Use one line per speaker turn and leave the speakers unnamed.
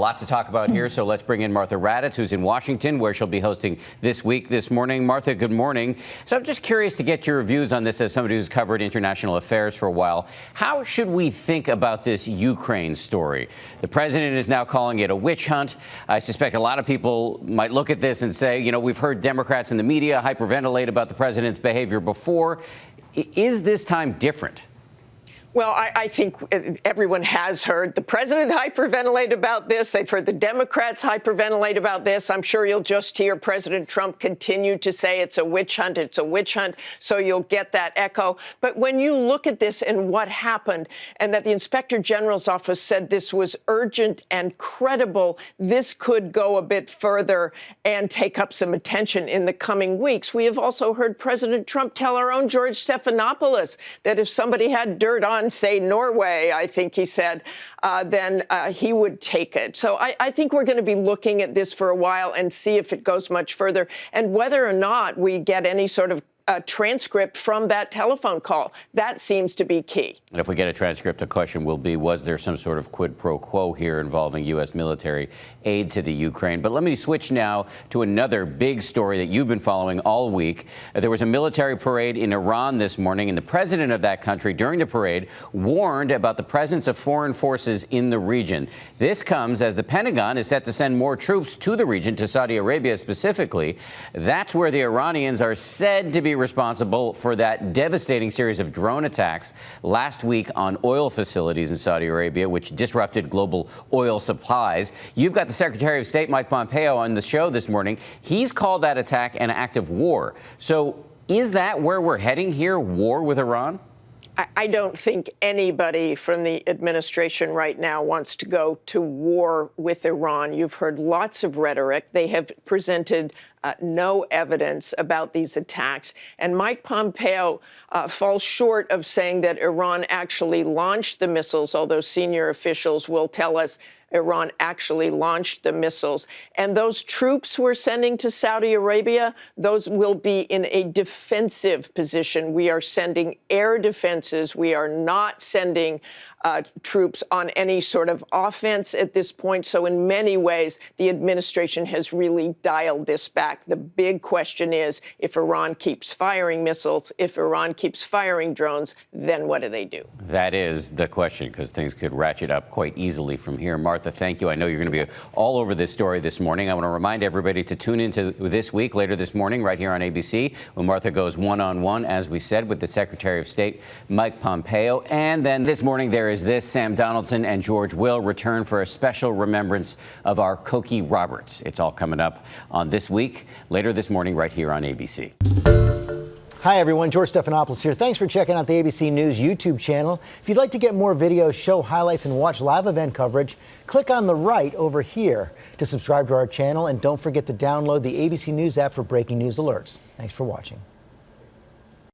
A lot to talk about here, so let's bring in Martha Raddatz, who's in Washington, where she'll be hosting This Week this morning. Martha, good morning. So I'm just curious to get your views on this as somebody who's covered international affairs for a while. How should we think about this Ukraine story? The president is now calling it a witch hunt. I suspect a lot of people might look at this and say, you know, we've heard Democrats in the media hyperventilate about the president's behavior before. Is this time different?
Well, I think everyone has heard the president hyperventilate about this. They've heard the Democrats hyperventilate about this. I'm sure you'll just hear President Trump continue to say it's a witch hunt, it's a witch hunt. So you'll get that echo. But when you look at this and what happened, and that the Inspector General's office said this was urgent and credible, this could go a bit further and take up some attention in the coming weeks. We have also heard President Trump tell our own George Stephanopoulos that if somebody had dirt on, say, Norway, I think he said, then he would take it. So I think we're going to be looking at this for a while and see if it goes much further and whether or not we get any sort of transcript from that telephone call. That seems to be key.
And if we get a transcript, the question will be, was there some sort of quid pro quo here involving U.S. military aid to the Ukraine? But let me switch now to another big story that you've been following all week. There was a military parade in Iran this morning, and the president of that country during the parade warned about the presence of foreign forces in the region. This comes as the Pentagon is set to send more troops to the region, to Saudi Arabia specifically. That's where the Iranians are said to be responsible for that devastating series of drone attacks last week on oil facilities in Saudi Arabia, which disrupted global oil supplies. You've got the Secretary of State, Mike Pompeo, on the show this morning. He's called that attack an act of war. So is that where we're heading here, war with Iran?
I don't think anybody from the administration right now wants to go to war with Iran. You've heard lots of rhetoric. They have presented no evidence about these attacks. And Mike Pompeo falls short of saying that Iran actually launched the missiles, although senior officials will tell us Iran actually launched the missiles. And those troops we're sending to Saudi Arabia, those will be in a defensive position. We are sending air defenses. We are not sending troops on any sort of offense at this point. So in many ways, the administration has really dialed this back. The big question is, if Iran keeps firing missiles, if Iran keeps firing drones, then what do they do?
That is the question, because things could ratchet up quite easily from here. Martha, thank you. I know you're going to be all over this story this morning. I want to remind everybody to tune into This Week later this morning right here on ABC when Martha goes one-on-one, as we said, with the Secretary of State, Mike Pompeo. And then this morning there is this. Sam Donaldson and George Will return for a special remembrance of our Cokie Roberts. It's all coming up on This Week later this morning right here on ABC.
Hi, everyone. George Stephanopoulos here. Thanks for checking out the ABC News YouTube channel. If you'd like to get more videos, show highlights, and watch live event coverage, click on the right over here to subscribe to our channel. And don't forget to download the ABC News app for breaking news alerts. Thanks for watching.